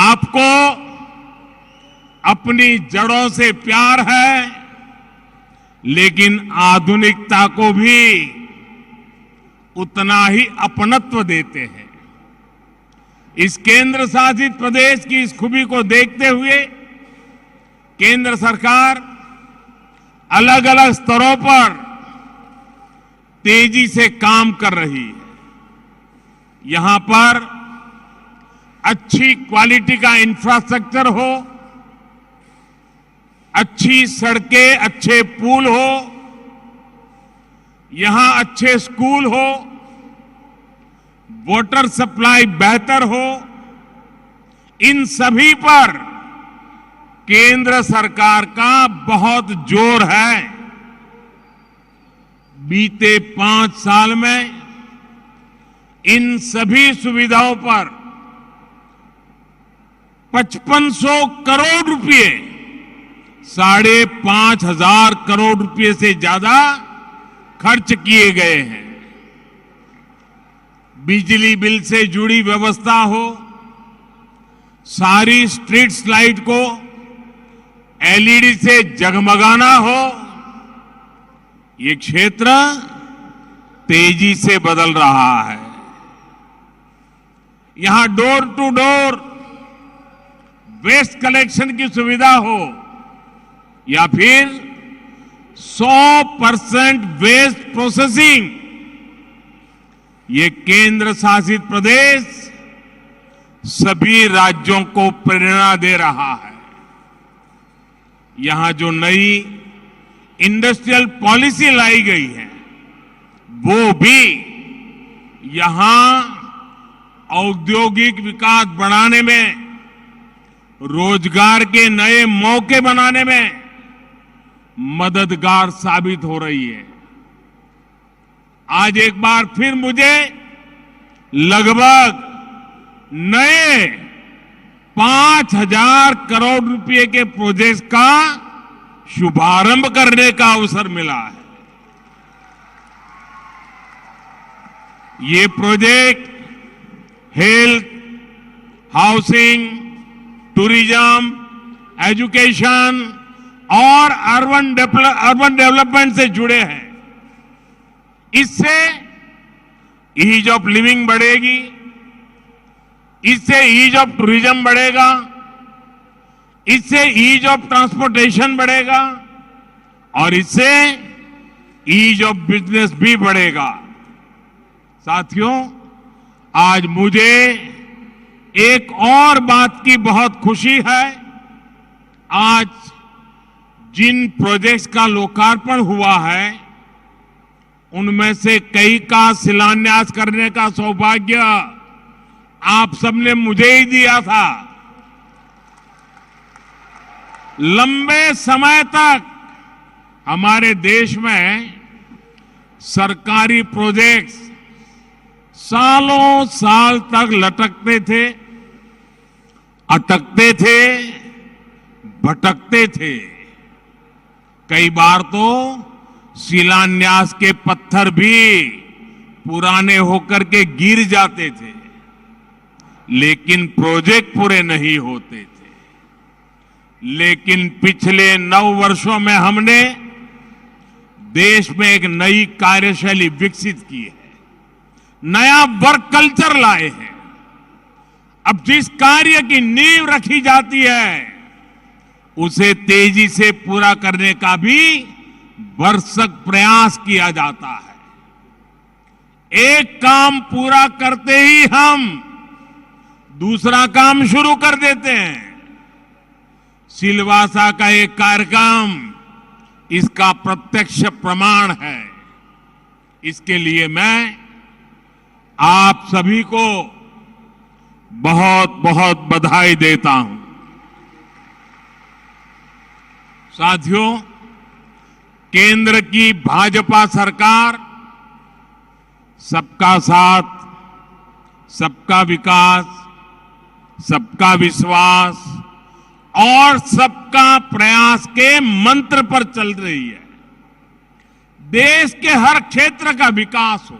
आपको अपनी जड़ों से प्यार है, लेकिन आधुनिकता को भी उतना ही अपनत्व देते हैं। इस केंद्र शासित प्रदेश की इस खूबी को देखते हुए केंद्र सरकार अलग अलग स्तरों पर तेजी से काम कर रही है। यहां पर अच्छी क्वालिटी का इंफ्रास्ट्रक्चर हो, अच्छी सड़कें, अच्छे पुल हो, यहां अच्छे स्कूल हो, वाटर सप्लाई बेहतर हो, इन सभी पर केंद्र सरकार का बहुत जोर है। बीते 5 साल में इन सभी सुविधाओं पर 5500 करोड़ रुपए, 5,500 करोड़ रुपए से ज्यादा खर्च किए गए हैं। बिजली बिल से जुड़ी व्यवस्था हो, सारी स्ट्रीट लाइट को एलईडी से जगमगाना हो, ये क्षेत्र तेजी से बदल रहा है। यहां door to door waste collection की सुविधा हो या फिर 100% वेस्ट प्रोसेसिंग, ये केंद्र शासित प्रदेश सभी राज्यों को प्रेरणा दे रहा है। यहां जो नई इंडस्ट्रियल पॉलिसी लाई गई है, वो भी यहां औद्योगिक विकास बढ़ाने में, रोजगार के नए मौके बनाने में मददगार साबित हो रही है। आज एक बार फिर मुझे लगभग नए 5,000 करोड़ रुपए के प्रोजेक्ट का शुभारंभ करने का अवसर मिला है। ये project health, housing, tourism, education और अर्बन डेवलपमेंट से जुड़े हैं। इससे ईज ऑफ लिविंग बढ़ेगी, इससे ईज ऑफ टूरिज्म बढ़ेगा, इससे ईज ऑफ ट्रांसपोर्टेशन बढ़ेगा और इससे ईज ऑफ बिजनेस भी बढ़ेगा। साथियों, आज मुझे एक और बात की बहुत खुशी है। आज जिन प्रोजेक्ट्स का लोकार्पण हुआ है, उनमें से कई का शिलान्यास करने का सौभाग्य आप सबने मुझे ही दिया था। लंबे समय तक हमारे देश में सरकारी प्रोजेक्ट्स सालों साल तक लटकते थे, अटकते थे, भटकते थे। कई बार तो शिलान्यास के पत्थर भी पुराने होकर के गिर जाते थे, लेकिन प्रोजेक्ट पूरे नहीं होते थे। लेकिन पिछले 9 वर्षों में हमने देश में एक नई कार्यशैली विकसित की है, नया वर्क कल्चर लाए हैं। अब जिस कार्य की नींव रखी जाती है, उसे तेजी से पूरा करने का भी भरसक प्रयास किया जाता है। एक काम पूरा करते ही हम दूसरा काम शुरू कर देते हैं। सिलवासा का एक कार्यक्रम इसका प्रत्यक्ष प्रमाण है। इसके लिए मैं आप सभी को बहुत बहुत बधाई देता हूं। साथियों, केंद्र की भाजपा सरकार सबका साथ, सबका विकास, सबका विश्वास और सबका प्रयास के मंत्र पर चल रही है। देश के हर क्षेत्र का विकास हो,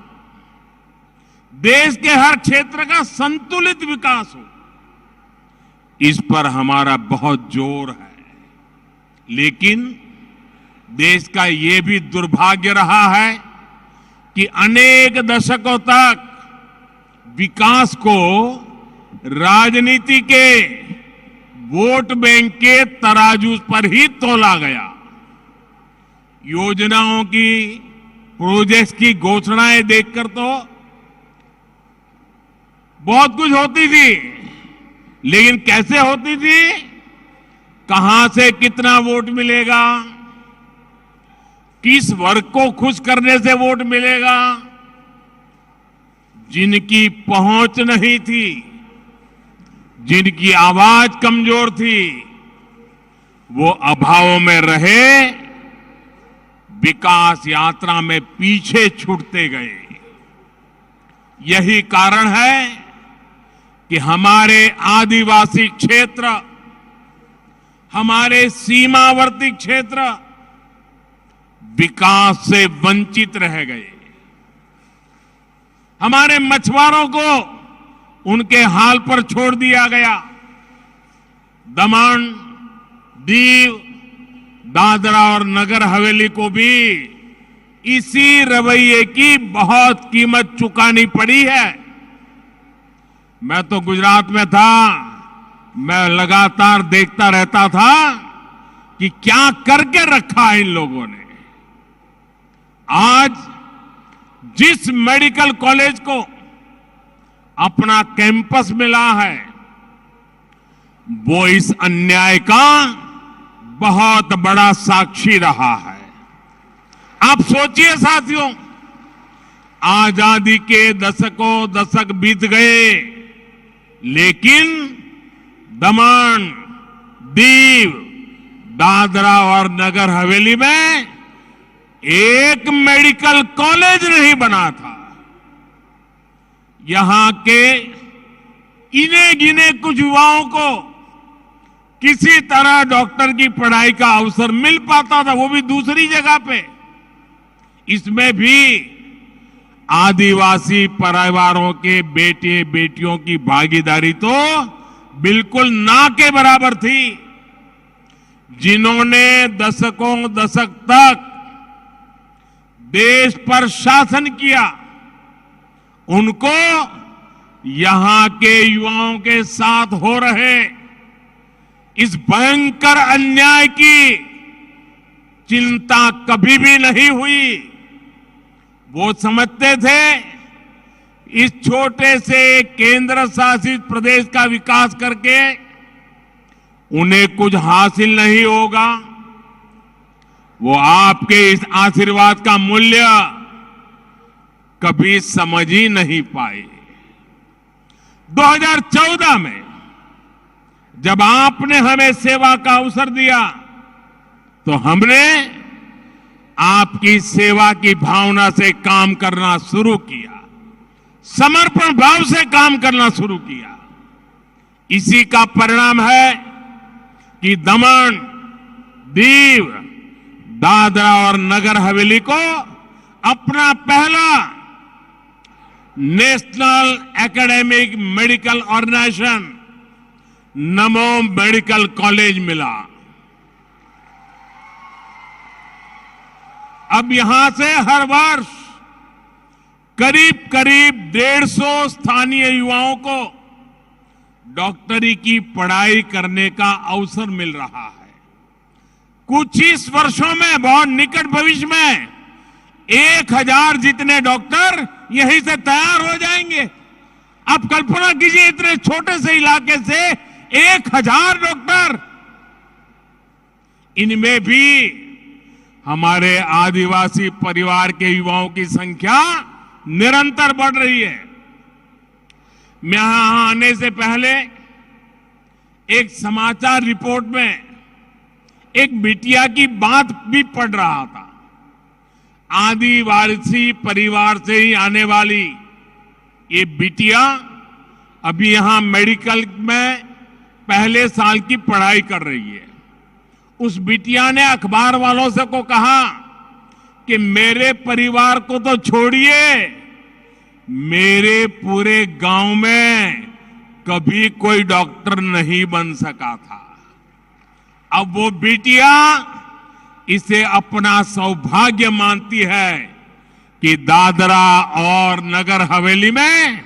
देश के हर क्षेत्र का संतुलित विकास हो, इस पर हमारा बहुत जोर है। लेकिन देश का ये भी दुर्भाग्य रहा है कि अनेक दशकों तक विकास को राजनीति के वोट बैंक के तराजू पर ही तोला गया। योजनाओं की, प्रोजेक्ट्स की घोषणाएं देखकर तो बहुत कुछ होती थी, लेकिन कैसे होती थी, कहां से कितना वोट मिलेगा, किस वर्ग को खुश करने से वोट मिलेगा, जिनकी पहुंच नहीं थी, जिनकी आवाज कमजोर थी, वो अभाव में रहे, विकास यात्रा में पीछे छूटते गए। यही कारण है कि हमारे आदिवासी क्षेत्र, हमारे सीमावर्ती क्षेत्र विकास से वंचित रह गए। हमारे मछुआरों को उनके हाल पर छोड़ दिया गया। दमन, दीव, दादरा और नगर हवेली को भी इसी रवैये की बहुत कीमत चुकानी पड़ी है। मैं तो गुजरात में था, मैं लगातार देखता रहता था कि क्या करके रखा है इन लोगों ने। आज जिस मेडिकल कॉलेज को अपना कैंपस मिला है, वो इस अन्याय का बहुत बड़ा साक्षी रहा है। आप सोचिए साथियों, आजादी के दशक बीत गए, लेकिन दमन, दीव, दादरा और नगर हवेली में एक मेडिकल कॉलेज नहीं बना था। यहां के इने गिने कुछ युवाओं को किसी तरह डॉक्टर की पढ़ाई का अवसर मिल पाता था, वो भी दूसरी जगह पे। इसमें भी आदिवासी परिवारों के बेटे बेटियों की भागीदारी तो बिल्कुल ना के बराबर थी। जिन्होंने दशक तक देश पर शासन किया, उनको यहां के युवाओं के साथ हो रहे इस भयंकर अन्याय की चिंता कभी भी नहीं हुई। वो समझते थे इस छोटे से केंद्र शासित प्रदेश का विकास करके उन्हें कुछ हासिल नहीं होगा। वो आपके इस आशीर्वाद का मूल्य कभी समझ ही नहीं पाए। 2014 में जब आपने हमें सेवा का अवसर दिया, तो हमने आपकी सेवा की भावना से काम करना शुरू किया, समर्पण भाव से काम करना शुरू किया। इसी का परिणाम है कि दमन, दीव, दादरा और नगर हवेली को अपना पहला नेशनल एकेडमिक मेडिकल ऑर्गेनाइजेशन नमो मेडिकल कॉलेज मिला। अब यहां से हर वर्ष करीब 150 स्थानीय युवाओं को डॉक्टरी की पढ़ाई करने का अवसर मिल रहा है। कुछ ही वर्षों में, बहुत निकट भविष्य में 1000 जितने डॉक्टर यहीं से तैयार हो जाएंगे। आप कल्पना कीजिए, इतने छोटे से इलाके से 1000 डॉक्टर। इनमें भी हमारे आदिवासी परिवार के युवाओं की संख्या निरंतर बढ़ रही है। मैं यहां आने से पहले एक समाचार रिपोर्ट में एक बिटिया की बात भी पढ़ रहा था। आदिवासी परिवार से ही आने वाली ये बिटिया अभी यहां मेडिकल में पहले साल की पढ़ाई कर रही है। उस बिटिया ने अखबार वालों से को कहा कि मेरे परिवार को तो छोड़िए, मेरे पूरे गांव में कभी कोई डॉक्टर नहीं बन सका था। अब वो बिटिया इसे अपना सौभाग्य मानती है कि दादरा और नगर हवेली में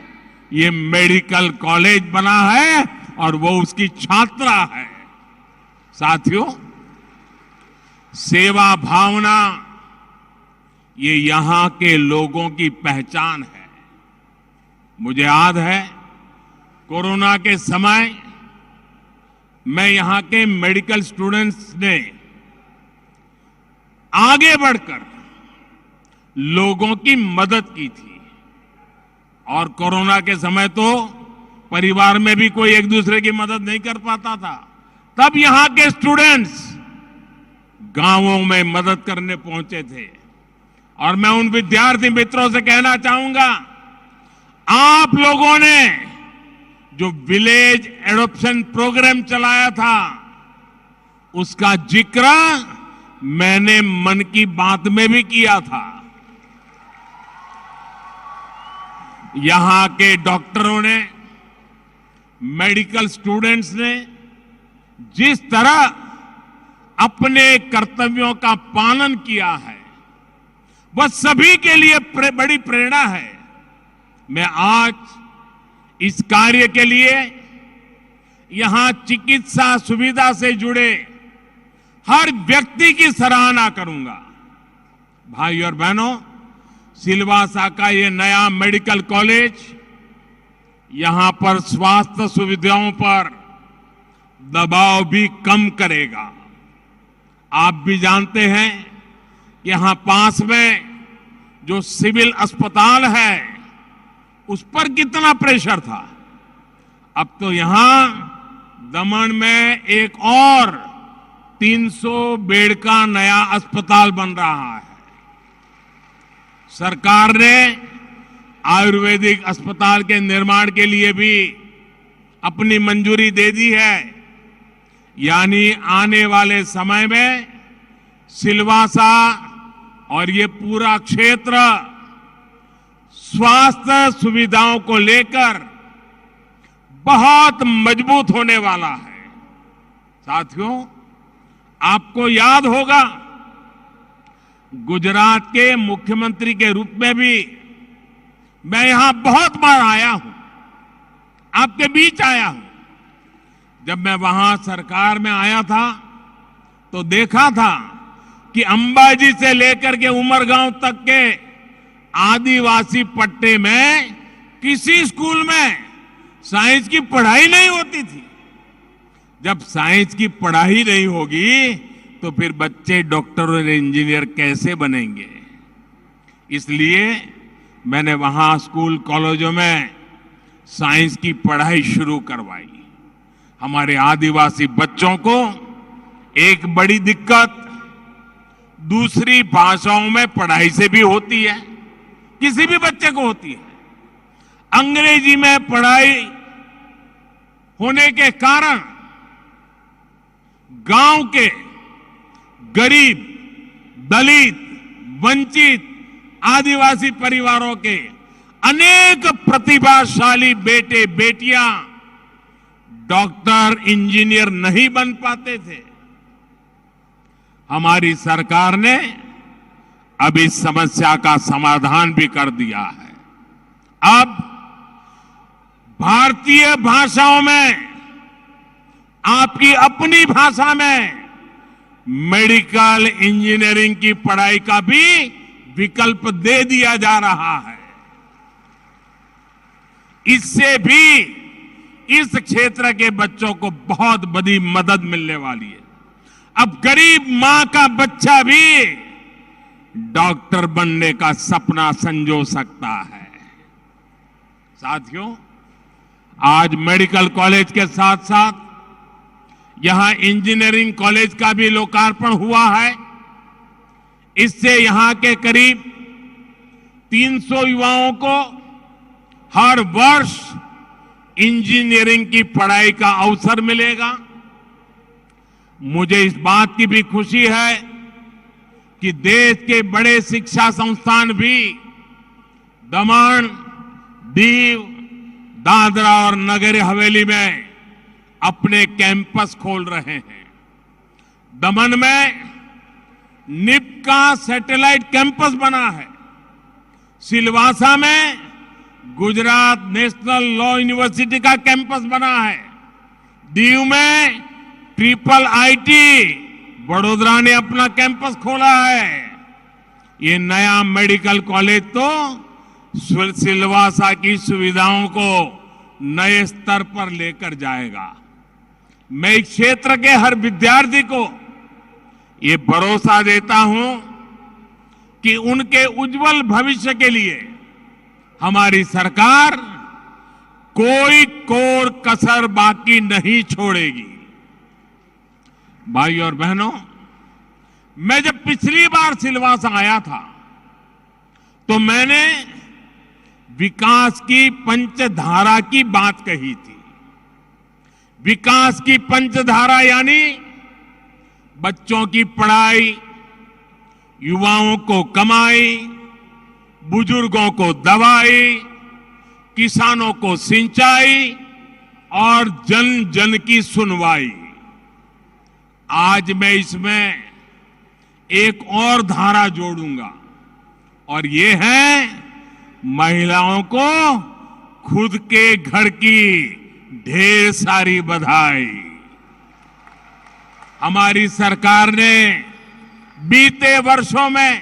ये मेडिकल कॉलेज बना है और वो उसकी छात्रा है। साथियों, सेवा भावना ये यहां के लोगों की पहचान है। मुझे याद है कोरोना के समय मैं यहां के मेडिकल स्टूडेंट्स ने आगे बढ़कर लोगों की मदद की थी। और कोरोना के समय तो परिवार में भी कोई एक दूसरे की मदद नहीं कर पाता था। तब यहां के स्टूडेंट्स गांवों में मदद करने पहुंचे थे। और मैं उन विद्यार्थी मित्रों से कहना चाहूंगा, आप लोगों ने जो विलेज एडॉप्शन प्रोग्राम चलाया था उसका जिक्र मैंने मन की बात में भी किया था। यहां के डॉक्टरों ने, मेडिकल स्टूडेंट्स ने जिस तरह अपने कर्तव्यों का पालन किया है वह सभी के लिए बड़ी प्रेरणा है। मैं आज इस कार्य के लिए यहां चिकित्सा सुविधा से जुड़े हर व्यक्ति की सराहना करूंगा। भाई और बहनों, सिलवासा का ये नया मेडिकल कॉलेज यहां पर स्वास्थ्य सुविधाओं पर दबाव भी कम करेगा। आप भी जानते हैं यहां पास में जो सिविल अस्पताल है उस पर कितना प्रेशर था। अब तो यहां दमन में एक और 300 बेड का नया अस्पताल बन रहा है। सरकार ने आयुर्वेदिक अस्पताल के निर्माण के लिए भी अपनी मंजूरी दे दी है। यानी आने वाले समय में सिलवासा और ये पूरा क्षेत्र स्वास्थ्य सुविधाओं को लेकर बहुत मजबूत होने वाला है। साथियों, आपको याद होगा गुजरात के मुख्यमंत्री के रूप में भी मैं यहां बहुत बार आया हूं, आपके बीच आया हूं। जब मैं वहां सरकार में आया था तो देखा था कि अंबाजी से लेकर के उमरगांव तक के आदिवासी पट्टे में किसी स्कूल में साइंस की पढ़ाई नहीं होती थी। जब साइंस की पढ़ाई नहीं होगी तो फिर बच्चे डॉक्टर और इंजीनियर कैसे बनेंगे। इसलिए मैंने वहां स्कूल कॉलेजों में साइंस की पढ़ाई शुरू करवाई। हमारे आदिवासी बच्चों को एक बड़ी दिक्कत दूसरी भाषाओं में पढ़ाई से भी होती है, किसी भी बच्चे को होती है। अंग्रेजी में पढ़ाई होने के कारण गांव के गरीब, दलित, वंचित आदिवासी परिवारों के अनेक प्रतिभाशाली बेटे बेटियां डॉक्टर, इंजीनियर नहीं बन पाते थे। हमारी सरकार ने अब इस समस्या का समाधान भी कर दिया है। अब भारतीय भाषाओं में, आपकी अपनी भाषा में मेडिकल इंजीनियरिंग की पढ़ाई का भी विकल्प दे दिया जा रहा है। इससे भी इस क्षेत्र के बच्चों को बहुत बड़ी मदद मिलने वाली है। अब गरीब मां का बच्चा भी डॉक्टर बनने का सपना संजो सकता है। साथियों, आज मेडिकल कॉलेज के साथ साथ यहां इंजीनियरिंग कॉलेज का भी लोकार्पण हुआ है। इससे यहां के करीब 300 युवाओं को हर वर्ष इंजीनियरिंग की पढ़ाई का अवसर मिलेगा। मुझे इस बात की भी खुशी है कि देश के बड़े शिक्षा संस्थान भी दमन, दीव, दादरा और नगर हवेली में अपने कैंपस खोल रहे हैं। दमन में निप का सैटेलाइट कैंपस बना है। सिलवासा में गुजरात नेशनल लॉ यूनिवर्सिटी का कैंपस बना है। दीव में ट्रिपल आईटी बड़ोदरा ने अपना कैंपस खोला है। ये नया मेडिकल कॉलेज तो सिलवासा की सुविधाओं को नए स्तर पर लेकर जाएगा। मैं इस क्षेत्र के हर विद्यार्थी को ये भरोसा देता हूं कि उनके उज्जवल भविष्य के लिए हमारी सरकार कोई कोर कसर बाकी नहीं छोड़ेगी। भाइयों और बहनों, मैं जब पिछली बार सिलवासा आया था तो मैंने विकास की पंचधारा की बात कही थी। विकास की पंचधारा यानी बच्चों की पढ़ाई, युवाओं को कमाई, बुजुर्गों को दवाई, किसानों को सिंचाई और जन जन की सुनवाई। आज मैं इसमें एक और धारा जोड़ूंगा और ये है महिलाओं को खुद के घर की ढेर सारी बधाई। हमारी सरकार ने बीते वर्षों में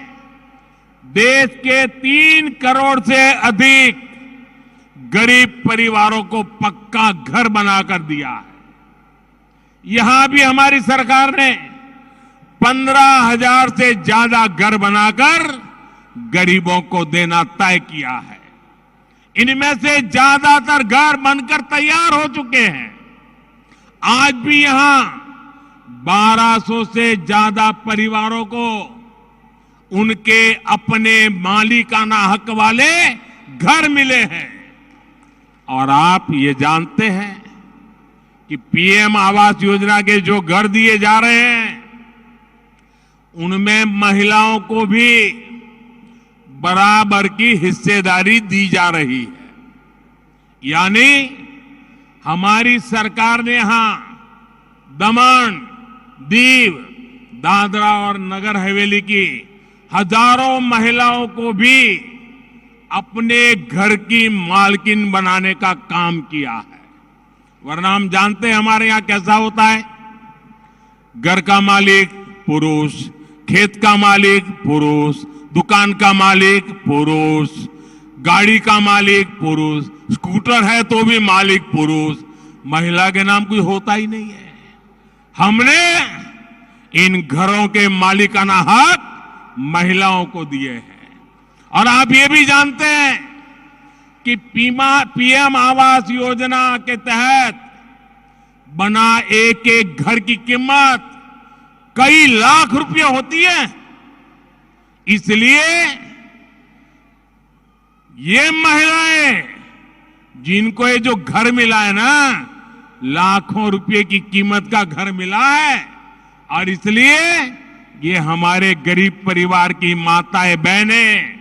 देश के 3 करोड़ से अधिक गरीब परिवारों को पक्का घर बनाकर दिया है। यहां भी हमारी सरकार ने 15,000 से ज्यादा घर बनाकर गरीबों को देना तय किया है। इनमें से ज्यादातर घर बनकर तैयार हो चुके हैं। आज भी यहां 1200 से ज्यादा परिवारों को उनके अपने मालिकाना हक वाले घर मिले हैं। और आप ये जानते हैं कि पीएम आवास योजना के जो घर दिए जा रहे हैं उनमें महिलाओं को भी बराबर की हिस्सेदारी दी जा रही है। यानी हमारी सरकार ने यहां दमन, दीव, दादरा और नगर हवेली की हजारों महिलाओं को भी अपने घर की मालकिन बनाने का काम किया है। वरना हम जानते हैं हमारे यहां कैसा होता है। घर का मालिक पुरुष, खेत का मालिक पुरुष, दुकान का मालिक पुरुष, गाड़ी का मालिक पुरुष, स्कूटर है तो भी मालिक पुरुष, महिला के नाम कोई होता ही नहीं है। हमने इन घरों के मालिकाना हक महिलाओं को दिए हैं। और आप ये भी जानते हैं कि पीएम आवास योजना के तहत बना एक एक घर की कीमत कई लाख रुपए होती है। इसलिए ये महिलाएं जिनको ये जो घर मिला है ना, लाखों रुपए की कीमत का घर मिला है, और इसलिए ये हमारे गरीब परिवार की माताएं बहनें,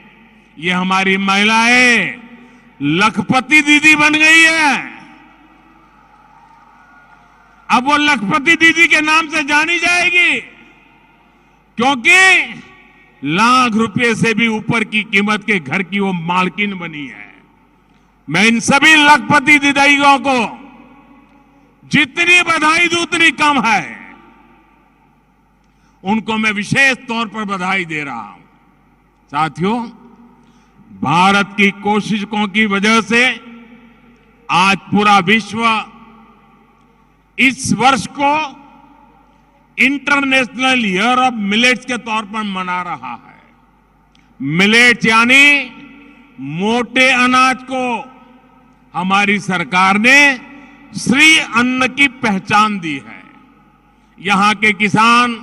ये हमारी महिलाएं लखपति दीदी बन गई है। अब वो लखपति दीदी के नाम से जानी जाएगी क्योंकि लाख रुपए से भी ऊपर की कीमत के घर की वो मालकिन बनी है। मैं इन सभी लखपति दीदियों को जितनी बधाई दूं उतनी कम है। उनको मैं विशेष तौर पर बधाई दे रहा हूं। साथियों, भारत की कोशिशों की वजह से आज पूरा विश्व इस वर्ष को इंटरनेशनल ईयर ऑफ मिलेट्स के तौर पर मना रहा है। मिलेट्स यानी मोटे अनाज को हमारी सरकार ने श्री अन्न की पहचान दी है। यहां के किसान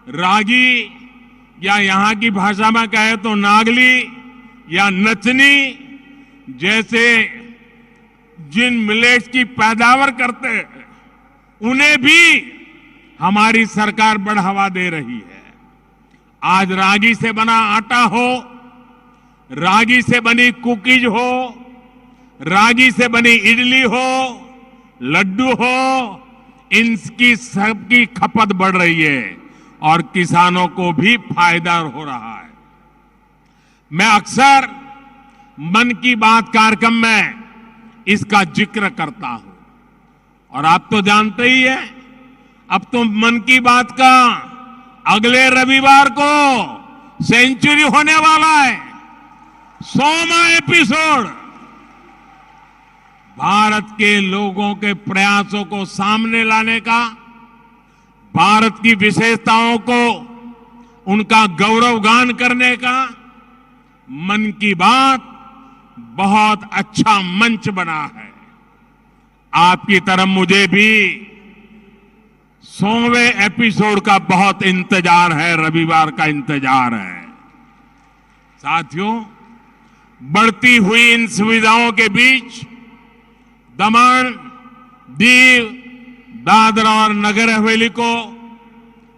रागी, या यहां की भाषा में कहे तो नागली या नचनी जैसे जिन मिलेट्स की पैदावार करते हैं उन्हें भी हमारी सरकार बढ़ावा दे रही है। आज रागी से बना आटा हो, रागी से बनी कुकीज हो, रागी से बनी इडली हो, लड्डू हो, इनकी सबकी खपत बढ़ रही है और किसानों को भी फायदा हो रहा है। मैं अक्सर मन की बात कार्यक्रम में इसका जिक्र करता हूं और आप तो जानते ही हैं, अब तो मन की बात का अगले रविवार को सेंचुरी होने वाला है, 100वां एपिसोड। भारत के लोगों के प्रयासों को सामने लाने का, भारत की विशेषताओं को उनका गौरवगान करने का मन की बात बहुत अच्छा मंच बना है। आपकी तरह मुझे भी 100वें एपिसोड का बहुत इंतजार है, रविवार का इंतजार है। साथियों, बढ़ती हुई इन सुविधाओं के बीच दमन, दीव, दादरा और नगर हवेली को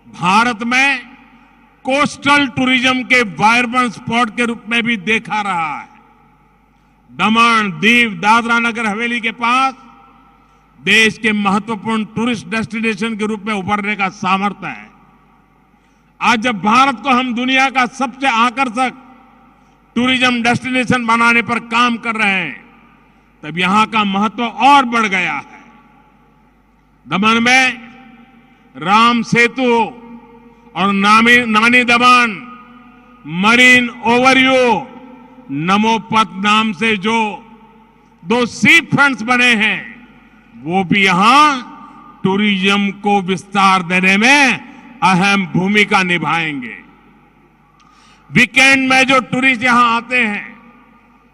भारत में कोस्टल टूरिज्म के वाइब्रेंट स्पॉट के रूप में भी देखा रहा है। दमन, दीव, दादरा नगर हवेली के पास देश के महत्वपूर्ण टूरिस्ट डेस्टिनेशन के रूप में उभरने का सामर्थ्य है। आज जब भारत को हम दुनिया का सबसे आकर्षक टूरिज्म डेस्टिनेशन बनाने पर काम कर रहे हैं, तब यहां का महत्व और बढ़ गया है। दमन में राम सेतु और नानी दमन मरीन ओवरव्यू नमोपथ नाम से जो 2 सी फ्रंट्स बने हैं, वो भी यहां टूरिज्म को विस्तार देने में अहम भूमिका निभाएंगे। वीकेंड में जो टूरिस्ट यहां आते हैं,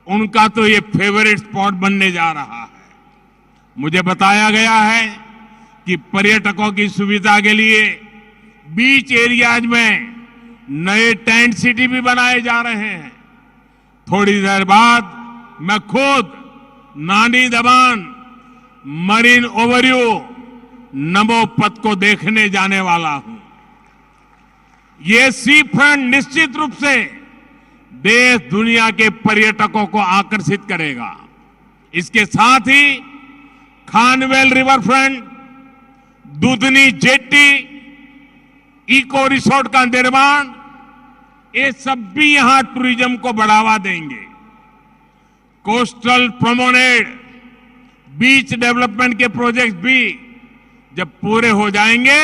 उनका तो ये फेवरेट स्पॉट बनने जा रहा है। मुझे बताया गया है कि पर्यटकों की सुविधा के लिए बीच एरियाज में नए टेंट सिटी भी बनाए जा रहे हैं। थोड़ी देर बाद मैं खुद नानी दमन मरीन ओवरव्यू नमोपथ को देखने जाने वाला हूं। ये सी फ्रंट निश्चित रूप से देश दुनिया के पर्यटकों को आकर्षित करेगा। इसके साथ ही Khanvel river front, Dudhani jetty, eco resort का निर्माण, ये सब भी यहां टूरिज्म को बढ़ावा देंगे। कोस्टल प्रोमेनेड, बीच डेवलपमेंट के प्रोजेक्ट भी जब पूरे हो जाएंगे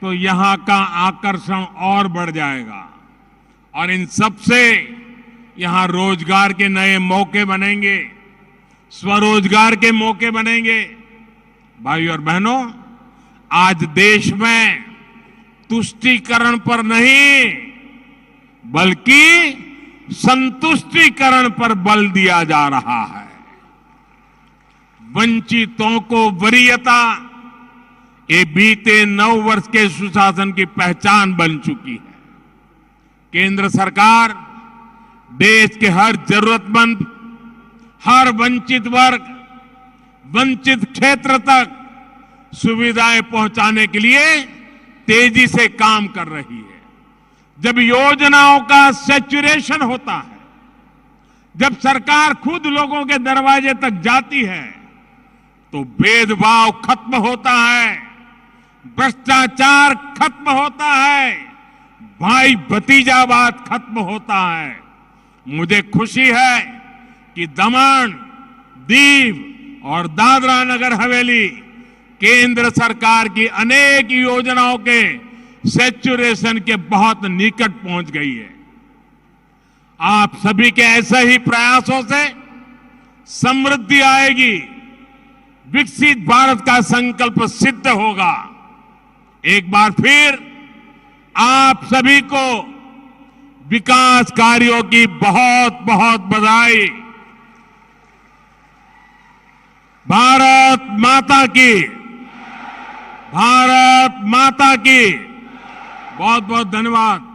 तो यहां का आकर्षण और बढ़ जाएगा और इन सब से यहां रोजगार के नए मौके बनेंगे, स्वरोजगार के मौके बनेंगे। भाइयों और बहनों, आज देश में तुष्टीकरण पर नहीं बल्कि संतुष्टीकरण पर बल दिया जा रहा है। वंचितों को वरीयता, ये बीते 9 वर्ष के सुशासन की पहचान बन चुकी है। केंद्र सरकार देश के हर जरूरतमंद, हर वंचित वर्ग, वंचित क्षेत्र तक सुविधाएं पहुंचाने के लिए तेजी से काम कर रही है। जब योजनाओं का सैचुरेशन होता है, जब सरकार खुद लोगों के दरवाजे तक जाती है, तो भेदभाव खत्म होता है, भ्रष्टाचार खत्म होता है, भाई भतीजावाद खत्म होता है। मुझे खुशी है कि दमन, दीव और दादरा नगर हवेली केंद्र सरकार की अनेक योजनाओं के सैचुरेशन के बहुत निकट पहुंच गई है। आप सभी के ऐसे ही प्रयासों से समृद्धि आएगी, विकसित भारत का संकल्प सिद्ध होगा। एक बार फिर आप सभी को विकास कार्यों की बहुत बहुत बधाई। भारत माता की, भारत माता की। बहुत बहुत धन्यवाद।